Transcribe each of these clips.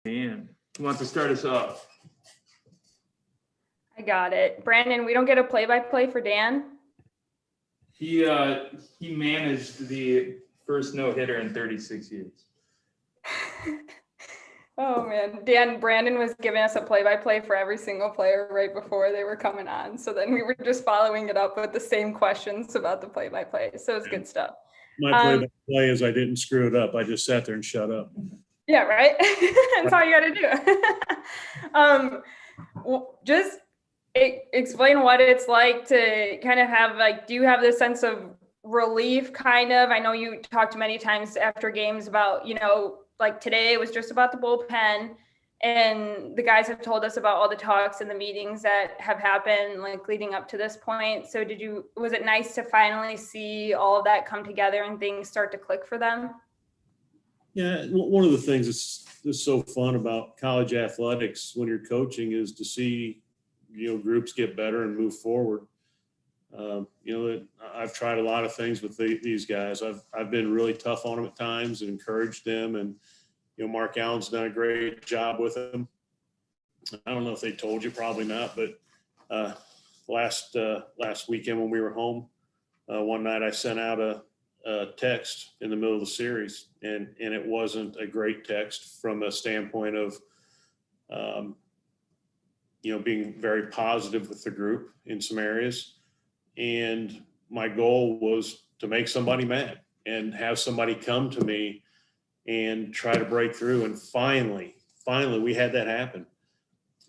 Dan, who wants to start us off? I got it. Brandon, we don't get a play-by-play for Dan? He managed the first no-hitter in 36 years. Oh man, Brandon was giving us a play-by-play for every single player right before they were coming on. So then we were just following it up with the same questions about the play-by-play. So it's good stuff. My play-by-play is I didn't screw it up. I just sat there and shut up. Yeah, right. That's all you got to do. Just explain what it's like to kind of have, like, do you have this sense of relief kind of? I know you talked many times after games about, like today it was just about the bullpen, and the guys have told us about all the talks and the meetings that have happened like leading up to this point. So was it nice to finally see all of that come together and things start to click for them? Yeah, one of the things that's so fun about college athletics when you're coaching is to see, groups get better and move forward. I've tried a lot of things with these guys. I've been really tough on them at times and encouraged them. And, Mark Allen's done a great job with them. I don't know if they told you, probably not, but last weekend when we were home, one night I sent out a text in the middle of the series, and it wasn't a great text from a standpoint of, being very positive with the group in some areas. And my goal was to make somebody mad and have somebody come to me and try to break through. And finally we had that happen.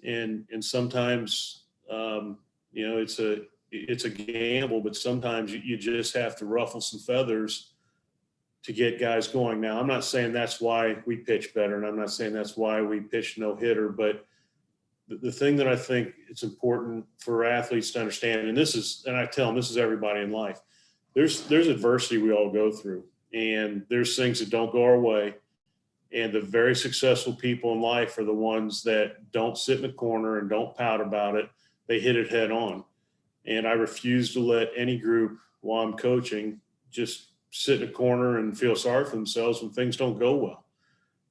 And sometimes, it's a gamble, but sometimes you just have to ruffle some feathers to get guys going. Now, I'm not saying that's why we pitch better, and I'm not saying that's why we pitch no hitter, but the thing that I think it's important for athletes to understand, and I tell them, this is everybody in life. There's adversity we all go through, and there's things that don't go our way. And the very successful people in life are the ones that don't sit in the corner and don't pout about it. They hit it head on. And I refuse to let any group while I'm coaching just sit in a corner and feel sorry for themselves when things don't go well.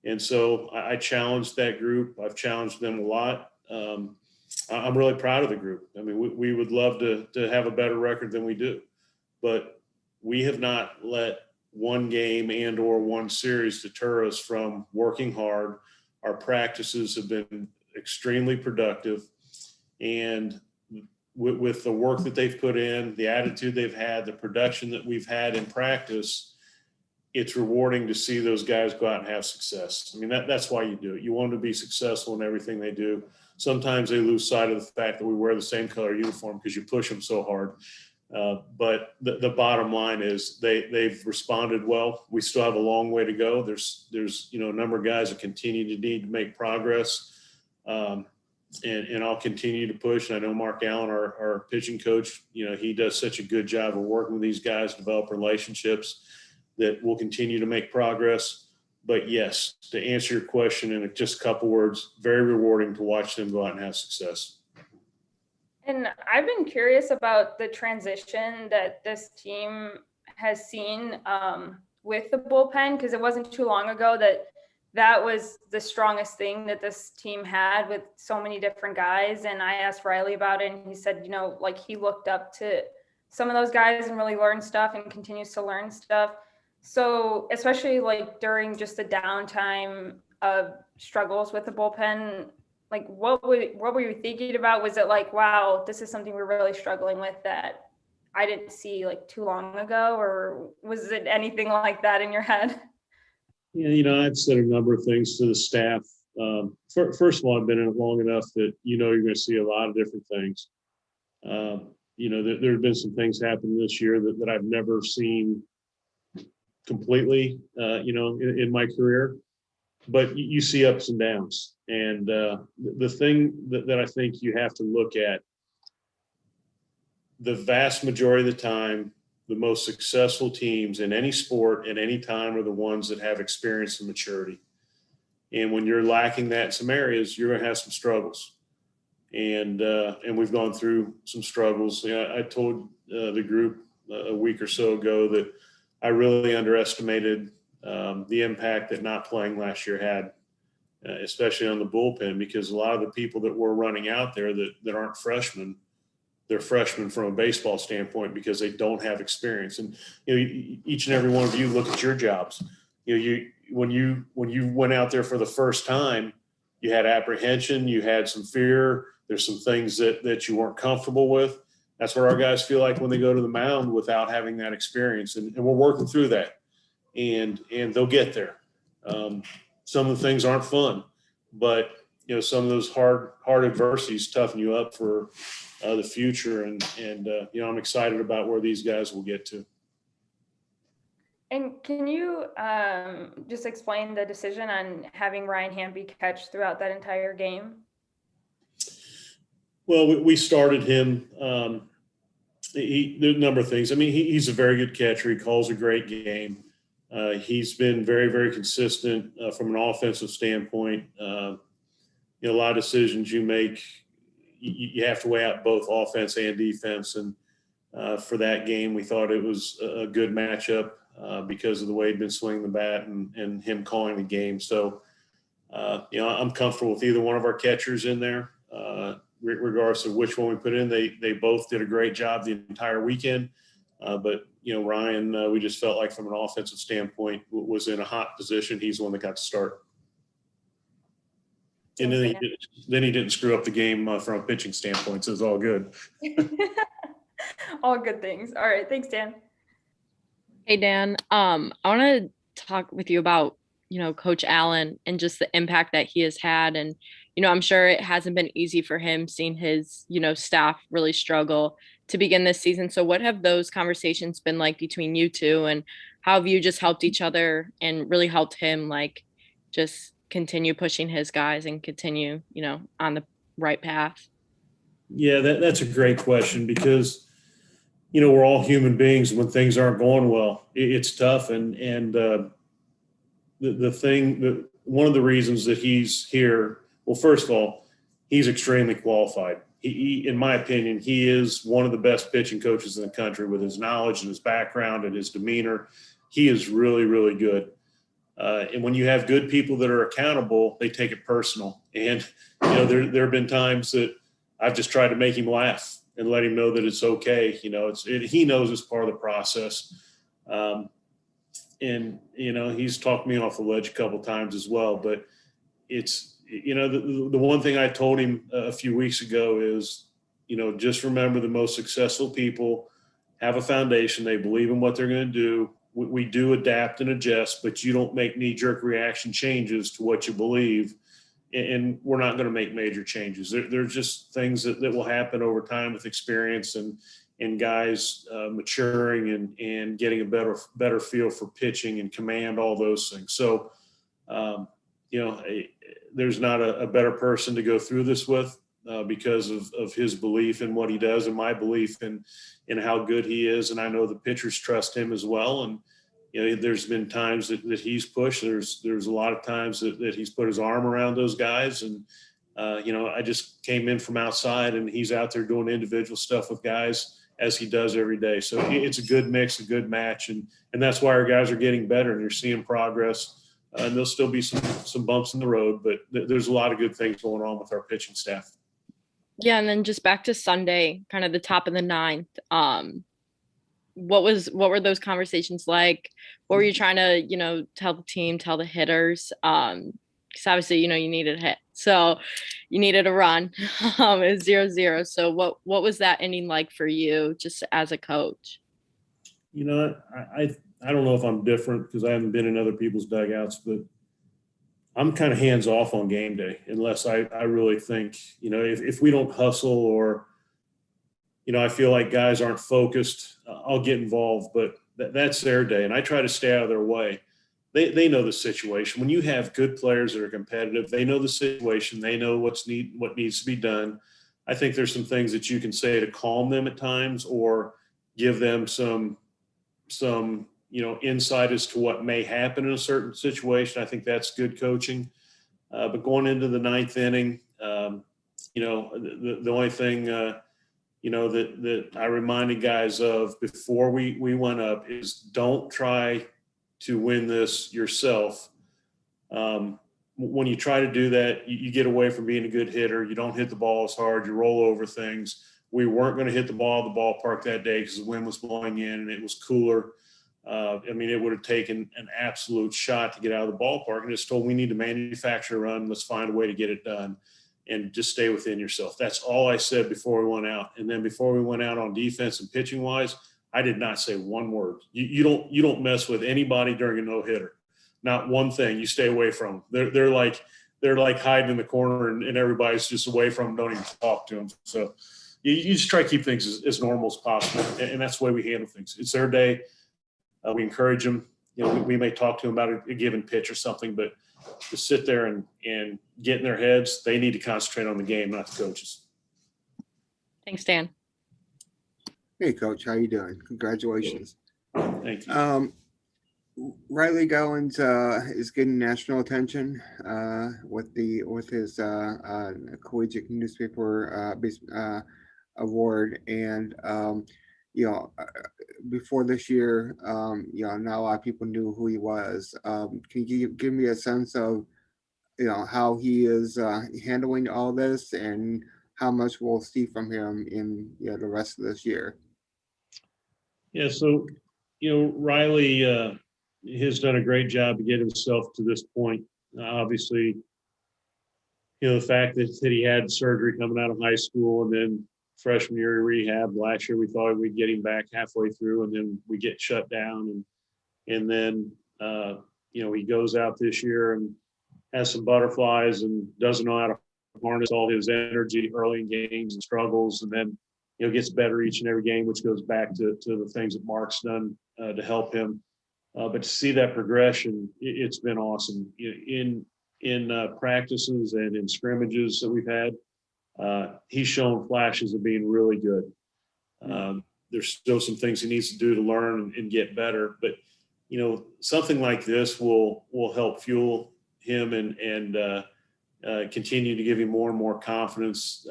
And so I challenged that group. I've challenged them a lot. I'm really proud of the group. I mean, we would love to have a better record than we do, but we have not let one game and or one series deter us from working hard. Our practices have been extremely productive, and with the work that they've put in, the attitude they've had, the production that we've had in practice, it's rewarding to see those guys go out and have success. I mean, that's why you do it. You want them to be successful in everything they do. Sometimes they lose sight of the fact that we wear the same color uniform because you push them so hard. But the bottom line is they've responded well. We still have a long way to go. There's a number of guys that continue to need to make progress. And I'll continue to push. And I know Mark Allen, our pitching coach, he does such a good job of working with these guys, develop relationships that will continue to make progress. But yes, to answer your question in just a couple words, very rewarding to watch them go out and have success. And I've been curious about the transition that this team has seen with the bullpen, because it wasn't too long ago that was the strongest thing that this team had, with so many different guys. And I asked Riley about it, and he said, like he looked up to some of those guys and really learned stuff and continues to learn stuff. So especially like during just the downtime of struggles with the bullpen, like what were you thinking about? Was it like, wow, this is something we're really struggling with that I didn't see like too long ago? Or was it anything like that in your head? Yeah, I've said a number of things to the staff. First of all, I've been in it long enough that you're going to see a lot of different things. There have been some things happen this year that I've never seen completely, in my career. But you see ups and downs. And the thing that I think you have to look at, the vast majority of the time, the most successful teams in any sport at any time are the ones that have experience and maturity. And when you're lacking that in some areas, you're going to have some struggles. And we've gone through some struggles. I told the group a week or so ago that I really underestimated the impact that not playing last year had especially on the bullpen, because a lot of the people that we're running out there that aren't freshmen, they're freshmen from a baseball standpoint because they don't have experience. And each and every one of you look at your jobs. When you went out there for the first time, you had apprehension, you had some fear. There's some things that you weren't comfortable with. That's what our guys feel like when they go to the mound without having that experience. And we're working through that, and they'll get there. Some of the things aren't fun, but some of those hard adversities toughen you up for the future. And I'm excited about where these guys will get to. And can you just explain the decision on having Ryan Hamby catch throughout that entire game? Well, we started him. There are a number of things. I mean, he's a very good catcher. He calls a great game. He's been very, very consistent from an offensive standpoint. A lot of decisions you make, you have to weigh out both offense and defense. And for that game, we thought it was a good matchup because of the way he'd been swinging the bat and him calling the game. So, I'm comfortable with either one of our catchers in there. Regardless of which one we put in, they both did a great job the entire weekend. But Ryan, we just felt like from an offensive standpoint was in a hot position. He's the one that got to start. And then he didn't screw up the game from a pitching standpoint, so it's all good. All good things. All right, thanks, Dan. Hey, Dan. I want to talk with you about Coach Allen and just the impact that he has had. And I'm sure it hasn't been easy for him seeing his staff really struggle to begin this season. So what have those conversations been like between you two, and how have you just helped each other and really helped him just continue pushing his guys and continue on the right path? Yeah, that's a great question, because we're all human beings. When things aren't going well, it's tough. And one of the reasons that he's here, well, first of all, he's extremely qualified. He, in my opinion, he is one of the best pitching coaches in the country with his knowledge and his background and his demeanor. He is really, really good. And when you have good people that are accountable, they take it personal. And, there have been times that I've just tried to make him laugh and let him know that it's okay. He knows it's part of the process. And he's talked me off the ledge a couple of times as well, but it's, the one thing I told him a few weeks ago is, just remember, the most successful people have a foundation. They believe in what they're going to do. We do adapt and adjust, but you don't make knee-jerk reaction changes to what you believe. And we're not going to make major changes. There's just things that will happen over time with experience and guys maturing and getting a better feel for pitching and command, all those things. So, there's not a better person to go through this with because of his belief in what he does and my belief in how good he is. And I know the pitchers trust him as well. And, there's been times that he's pushed. There's a lot of times that he's put his arm around those guys. And, I just came in from outside, and he's out there doing individual stuff with guys as he does every day. So it's a good mix, a good match. And that's why our guys are getting better, and you're seeing progress. And there'll still be some bumps in the road, but there's a lot of good things going on with our pitching staff. Yeah, and then just back to Sunday, kind of the top of the ninth. What were those conversations like? What were you trying to, tell the team, tell the hitters? Because obviously, you needed a hit, so you needed a run. It was 0-0. So what was that inning like for you, just as a coach? I don't know if I'm different because I haven't been in other people's dugouts, but I'm kind of hands off on game day unless I really think, if we don't hustle or, I feel like guys aren't focused, I'll get involved, but that's their day. And I try to stay out of their way. They know the situation. When you have good players that are competitive, they know the situation. They know what needs to be done. I think there's some things that you can say to calm them at times or give them some insight as to what may happen in a certain situation. I think that's good coaching. But going into the ninth inning, the only thing, that I reminded guys of before we went up is don't try to win this yourself. when you try to do that, you get away from being a good hitter. You don't hit the ball as hard. You roll over things. We weren't going to hit the ball at the ballpark that day because the wind was blowing in and it was cooler. I mean, it would have taken an absolute shot to get out of the ballpark. And it's told we need to manufacture a run. Let's find a way to get it done and just stay within yourself. That's all I said before we went out. And then before we went out on defense and pitching wise, I did not say one word. You don't mess with anybody during a no hitter. Not one thing. You stay away from them. They're like hiding in the corner and everybody's just away from them. Don't even talk to them. So you just try to keep things as normal as possible. And that's the way we handle things. It's their day. We encourage them. You know, we may talk to them about a given pitch or something, but to sit there and get in their heads, they need to concentrate on the game, not the coaches. Thanks, Dan. Hey, Coach, how you doing? Congratulations. Thank you. Riley Goins is getting national attention with his collegiate newspaper award, and before this year, not a lot of people knew who he was. Can you give me a sense of how he is handling all this, and how much we'll see from him in the rest of this year? Yeah, so Riley has done a great job to get himself to this point. Obviously, the fact that he had surgery coming out of high school and then freshman year rehab. Last year we thought we'd get him back halfway through, and then we get shut down, and then he goes out this year and has some butterflies and doesn't know how to harness all his energy early in games and struggles, and then gets better each and every game, which goes back to the things that Mark's done to help him. But to see that progression, it's been awesome. In practices and in scrimmages that we've had, he's shown flashes of being really good. There's still some things he needs to do to learn and get better, but something like this will help fuel him and continue to give him more and more confidence.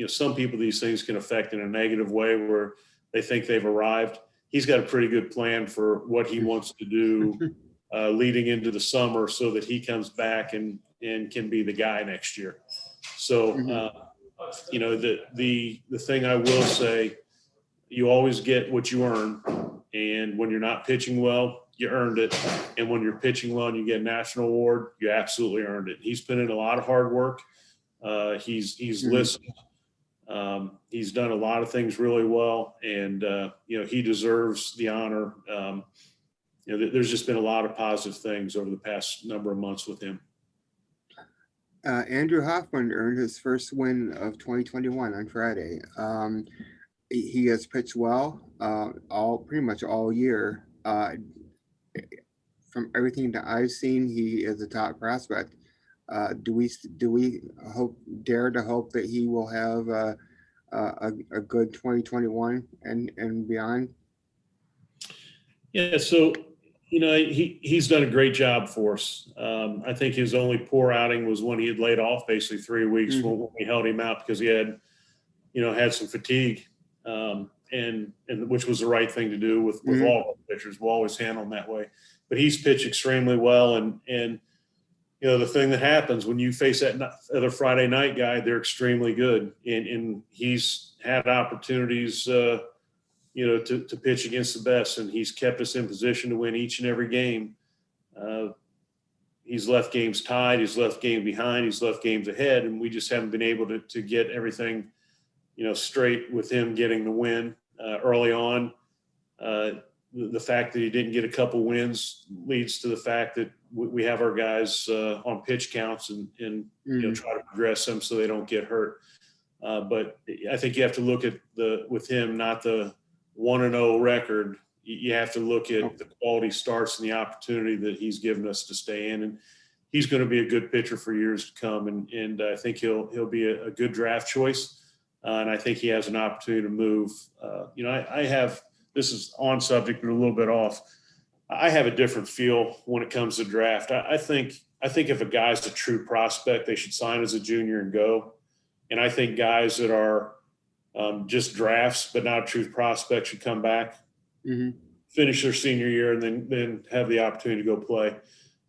Some people, these things can affect in a negative way where they think they've arrived. He's got a pretty good plan for what he wants to do leading into the summer so that he comes back and can be the guy next year. So, the thing I will say, you always get what you earn. And when you're not pitching well, you earned it. And when you're pitching well and you get a national award, you absolutely earned it. He's put in a lot of hard work. He's listened. He's done a lot of things really well, and he deserves the honor. There's just been a lot of positive things over the past number of months with him. Andrew Hoffman earned his first win of 2021 on Friday. He has pitched well pretty much all year. From everything that I've seen, he is a top prospect. Do we dare to hope that he will have a good 2021 and beyond? Yeah, so he's done a great job for us. I think his only poor outing was when he had laid off basically 3 weeks when we held him out because he had some fatigue, and which was the right thing to do with all pitchers. We'll always handle them that way. But he's pitched extremely well, and the thing that happens when you face that other Friday night guy, they're extremely good, and he's had opportunities, to pitch against the best, and he's kept us in position to win each and every game. He's left games tied, he's left games behind, he's left games ahead, and we just haven't been able to get everything, straight with him getting the win early on. The fact that he didn't get a couple wins leads to the fact that we have our guys on pitch counts and try to progress them so they don't get hurt. But I think you have to look at with him, not the 1-0 record. You have to look at the quality starts and the opportunity that he's given us to stay in. And he's going to be a good pitcher for years to come. And I think he'll be a good draft choice. And I think he has an opportunity to move. I have. This is on subject, but a little bit off. I have a different feel when it comes to draft. I think if a guy's a true prospect, they should sign as a junior and go. And I think guys that are just drafts but not a true prospect should come back, finish their senior year, and then have the opportunity to go play.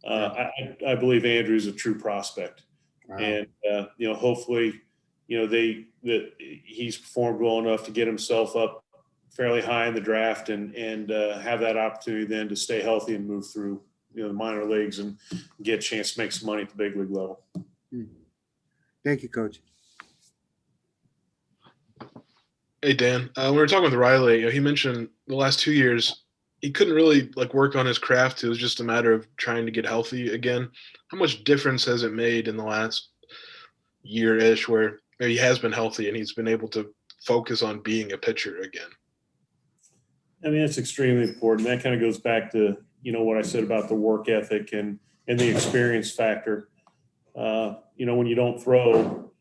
I believe Andrew's a true prospect. Wow. And, hopefully, that he's performed well enough to get himself up fairly high in the draft and have that opportunity then to stay healthy and move through, the minor leagues and get a chance to make some money at the big league level. Thank you, Coach. Hey, Dan, when we were talking with Riley, he mentioned the last 2 years, he couldn't really work on his craft. It was just a matter of trying to get healthy again. How much difference has it made in the last year-ish where he has been healthy and he's been able to focus on being a pitcher again? I mean, that's extremely important. That kind of goes back to, what I said about the work ethic and the experience factor. When you don't throw,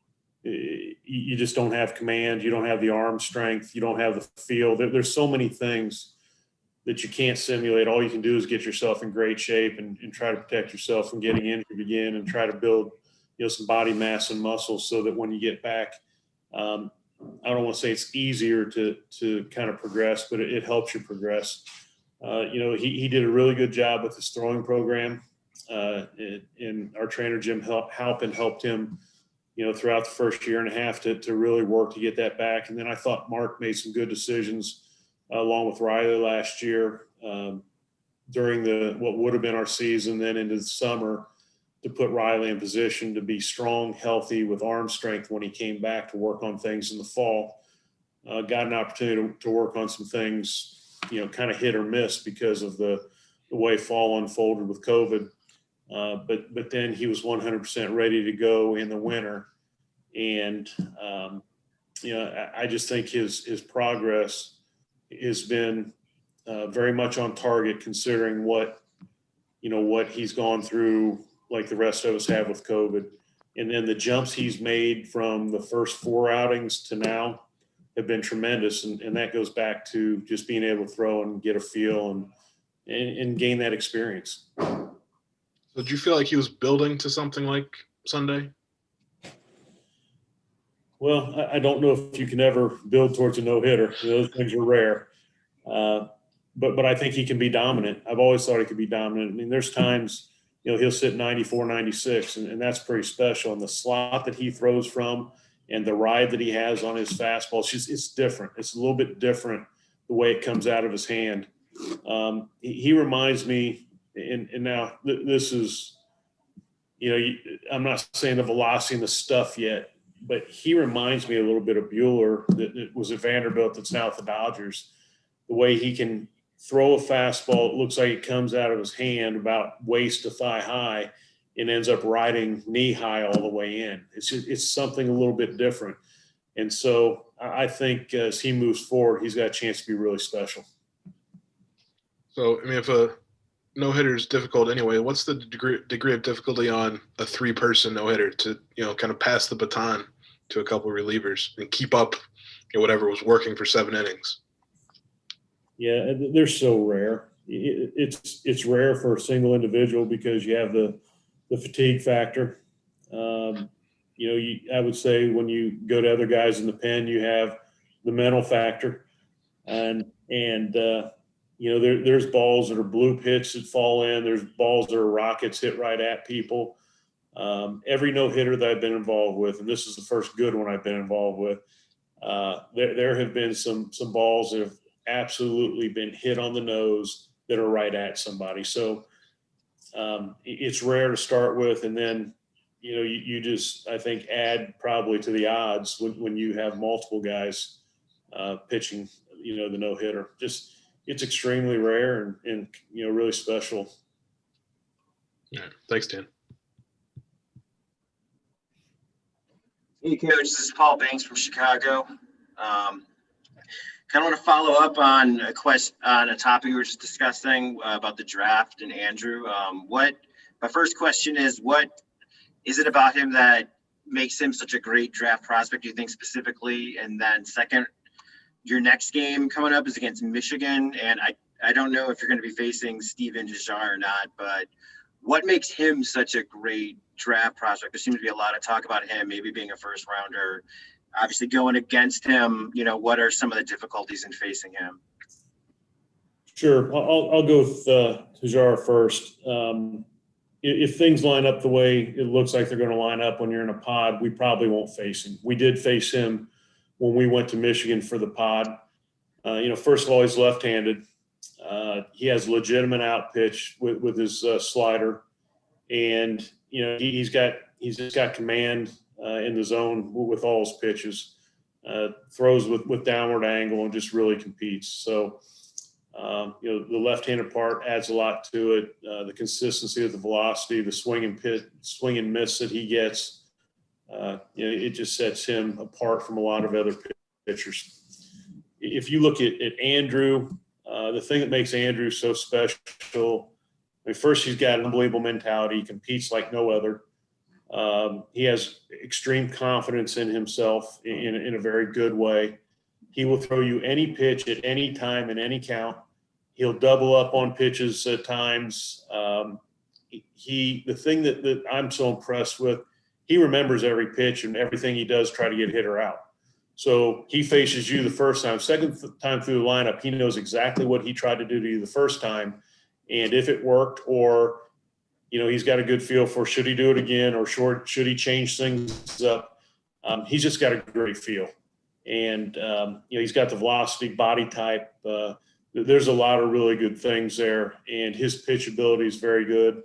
you just don't have command. You don't have the arm strength. You don't have the feel. There's so many things that you can't simulate. All you can do is get yourself in great shape and try to protect yourself from getting injured again and try to build, some body mass and muscle so that when you get back, I don't want to say it's easier to kind of progress, but it helps you progress. He did a really good job with his throwing program. And our trainer, Jim Halpin, helped him, throughout the first year and a half to really work to get that back. And then I thought Mark made some good decisions along with Riley last year during what would have been our season, then into the summer, to put Riley in position to be strong, healthy, with arm strength when he came back to work on things in the fall. Got an opportunity to work on some things, kind of hit or miss because of the way fall unfolded with COVID. But then he was 100% ready to go in the winter. And, I just think his progress has been very much on target considering what he's gone through, like the rest of us have with COVID. And then the jumps he's made from the first 4 outings to now have been tremendous. And that goes back to just being able to throw and get a feel and gain that experience. So did you feel like he was building to something like Sunday? Well, I don't know if you can ever build towards a no-hitter. Those things are rare. But I think he can be dominant. I've always thought he could be dominant. I mean, there's times, he'll sit 94, 96, and that's pretty special. And the slot that he throws from and the ride that he has on his fastball, it's different. It's a little bit different the way it comes out of his hand. He reminds me, and now this is, I'm not saying the velocity and the stuff yet, but he reminds me a little bit of Buehler that was at Vanderbilt that's now at the Dodgers. The way he can throw a fastball, it looks like it comes out of his hand about waist to thigh high and ends up riding knee high all the way in. It's something a little bit different. And so I think as he moves forward, he's got a chance to be really special. So, if a no-hitter is difficult anyway, what's the degree of difficulty on a 3-person no-hitter to, kind of pass the baton to a couple of relievers and keep up whatever was working for 7 innings? Yeah, they're so rare. It's rare for a single individual because you have the fatigue factor. I would say when you go to other guys in the pen, you have the mental factor, and there's balls that are blue pitch that fall in. There's balls that are rockets hit right at people. Every no-hitter that I've been involved with, and this is the first good one I've been involved with, there have been some balls that have absolutely been hit on the nose that are right at somebody. So it's rare to start with, and then you just, I think, add probably to the odds when you have multiple guys pitching the no-hitter. Just it's extremely rare and really special. All right. Thanks, Dan. Hey, Coach, this is Paul Banks from Chicago. Kind of want to follow up on a topic we were just discussing about the draft and Andrew. My first question is, what is it about him that makes him such a great draft prospect, do you think specifically? And then second, your next game coming up is against Michigan, and I don't know if you're going to be facing Steven Dejar or not, but what makes him such a great draft prospect? There seems to be a lot of talk about him maybe being a first rounder. Obviously going against him, what are some of the difficulties in facing him? Sure. I'll go with Dejar first. if things line up the way it looks like they're going to line up when you're in a pod, we probably won't face him. We did face him when we went to Michigan for the pod. First of all, he's left-handed. He has legitimate out pitch with his slider, and he's just got command in the zone with all his pitches. Throws with downward angle and just really competes. So, the left-handed part adds a lot to it. The consistency of the velocity, the swing and miss that he gets, it just sets him apart from a lot of other pitchers. If you look at Andrew, the thing that makes Andrew so special, first, he's got an unbelievable mentality. He competes like no other. He has extreme confidence in himself in a very good way. He will throw you any pitch at any time in any count. He'll double up on pitches at times. The thing that I'm so impressed with, he remembers every pitch and everything he does try to get hit or out. So he faces you the first time. Second time through the lineup, he knows exactly what he tried to do to you the first time. And if it worked, or, he's got a good feel for should he do it again, or should he change things up. He's just got a great feel. And, he's got the velocity, body type. There's a lot of really good things there. And his pitch ability is very good.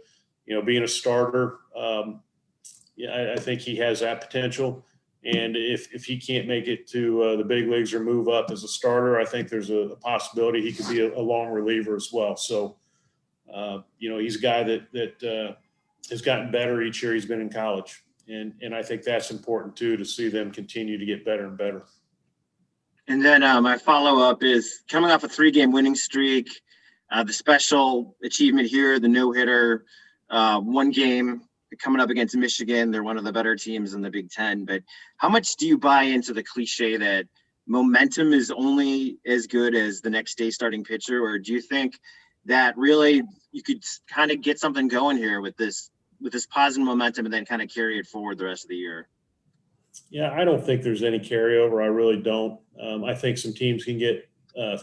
Being a starter, I think he has that potential. And if he can't make it to the big leagues or move up as a starter, I think there's a possibility he could be a long reliever as well. So, he's a guy that has gotten better each year he's been in college. And I think that's important, too, to see them continue to get better and better. And then my follow-up is coming off a 3-game winning streak, the special achievement here, the no-hitter, 1 game coming up against Michigan. They're one of the better teams in the Big Ten. But how much do you buy into the cliche that momentum is only as good as the next day starting pitcher? Or do you think that really you could kind of get something going here with this positive momentum and then kind of carry it forward the rest of the year? Yeah, I don't think there's any carryover. I really don't. I think some teams can get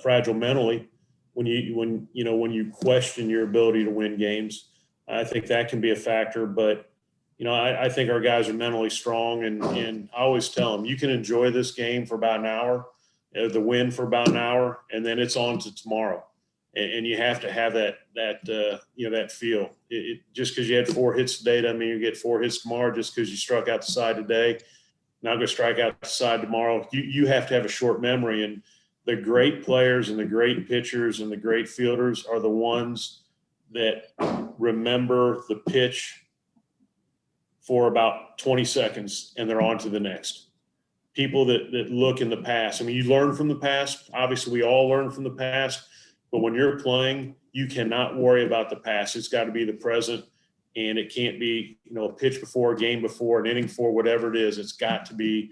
fragile mentally when you question your ability to win games. I think that can be a factor, but I think our guys are mentally strong, and I always tell them you can enjoy this game for about an hour, the win for about an hour, and then it's on to tomorrow. And you have to have that feel. Just because you had 4 hits today doesn't mean you get 4 hits tomorrow. Just because you struck out the side today, not going to strike out the side tomorrow. You have to have a short memory, and the great players and the great pitchers and the great fielders are the ones that remember the pitch for about 20 seconds and they're on to the next. People that look in the past. I mean, you learn from the past. Obviously, we all learn from the past. But when you're playing, you cannot worry about the past. It's got to be the present, and it can't be, a pitch before, a game before, an inning before, whatever it is. It's got to be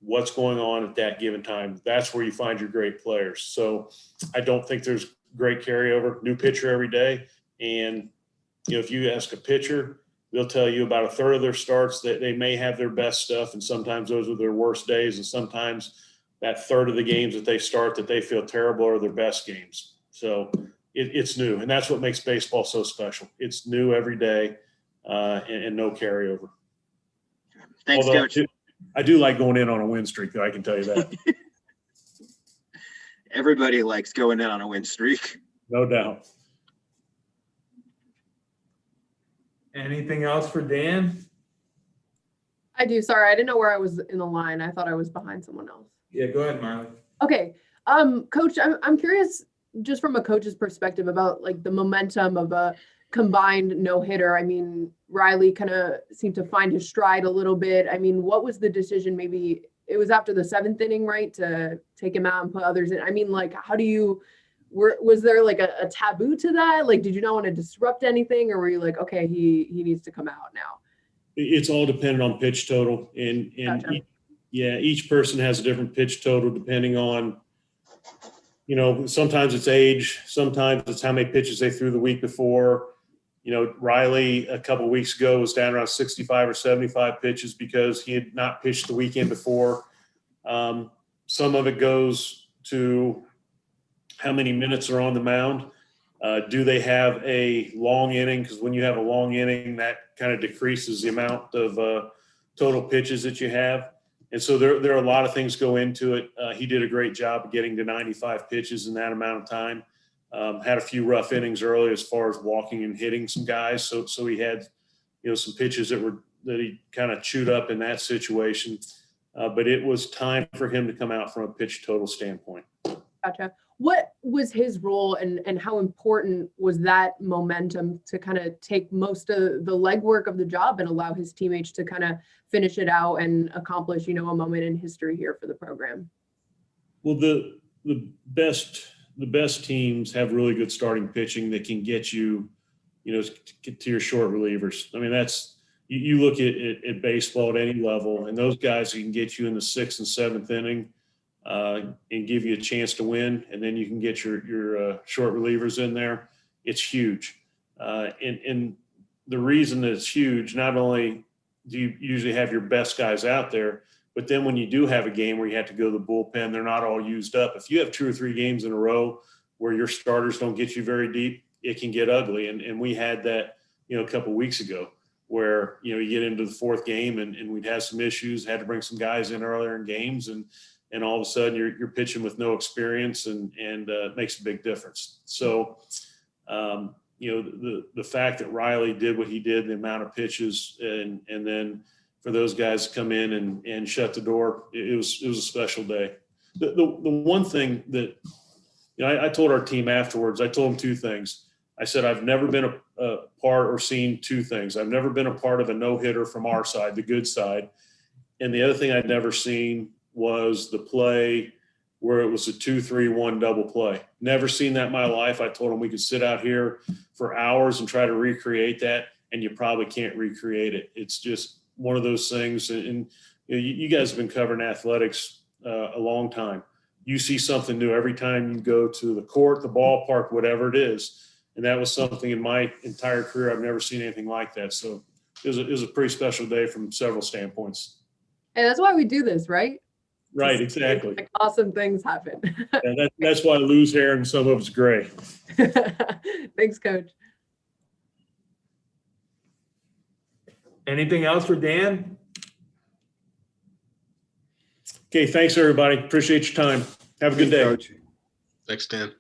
what's going on at that given time. That's where you find your great players. So I don't think there's great carryover. New pitcher every day. And, if you ask a pitcher, they'll tell you about a third of their starts that they may have their best stuff, and sometimes those are their worst days, and sometimes that third of the games that they start that they feel terrible are their best games. So it's new, and that's what makes baseball so special. It's new every day, and no carryover. Thanks, Although Coach. I do like going in on a win streak, though, I can tell you that. Everybody likes going in on a win streak. No doubt. Anything else for Dan? I do. Sorry, I didn't know where I was in the line. I thought I was behind someone else. Yeah, go ahead, Marley. Okay. Coach, I'm curious, just from a coach's perspective, about like the momentum of a combined no-hitter. I mean, Riley kind of seemed to find his stride a little bit. I mean, what was the decision? Maybe it was after the 7th inning, right, to take him out and put others in. I mean, like, was there like a taboo to that? Like, did you not want to disrupt anything, or were you like, okay, he needs to come out now? It's all dependent on pitch total, and Gotcha. each person has a different pitch total depending on, sometimes it's age, sometimes it's how many pitches they threw the week before. Riley a couple of weeks ago was down around 65 or 75 pitches because he had not pitched the weekend before. Some of it goes to how many minutes are on the mound. Do they have a long inning? Because when you have a long inning, that kind of decreases the amount of total pitches that you have. And so there are a lot of things go into it. He did a great job of getting to 95 pitches in that amount of time. Had a few rough innings early as far as walking and hitting some guys. So he had, some pitches that he kind of chewed up in that situation. But it was time for him to come out from a pitch total standpoint. Gotcha. What was his role and how important was that momentum to kind of take most of the legwork of the job and allow his teammates to kind of finish it out and accomplish, a moment in history here for the program? Well, the best teams have really good starting pitching that can get you, to your short relievers. I mean, that's, you look at baseball at any level, and those guys who can get you in the 6th and 7th inning and give you a chance to win, and then you can get your short relievers in there. It's huge. And the reason that it's huge, not only do you usually have your best guys out there, but then when you do have a game where you have to go to the bullpen, they're not all used up. If you have 2 or 3 games in a row where your starters don't get you very deep, it can get ugly. And we had that, a couple of weeks ago where, you get into the 4th game and we'd have some issues, had to bring some guys in earlier in games, and all of a sudden you're pitching with no experience and it makes a big difference. So, the fact that Riley did what he did, the amount of pitches, and then for those guys to come in and shut the door, it was a special day. The one thing that, I told our team afterwards, I told them 2 things. I said, I've never been a part or seen 2 things. I've never been a part of a no-hitter from our side, the good side. And the other thing I'd never seen was the play where it was a 2-3-1 double play. Never seen that in my life. I told them we could sit out here for hours and try to recreate that, and you probably can't recreate it. It's just one of those things. And you guys have been covering athletics a long time. You see something new every time you go to the court, the ballpark, whatever it is. And that was something in my entire career. I've never seen anything like that. So it was a pretty special day from several standpoints. And that's why we do this, right? Right, exactly. Like awesome things happen. And that's why I lose hair and some of it's gray. Thanks, Coach. Anything else for Dan? Okay, thanks, everybody. Appreciate your time. Have a good day. Coach. Thanks, Dan.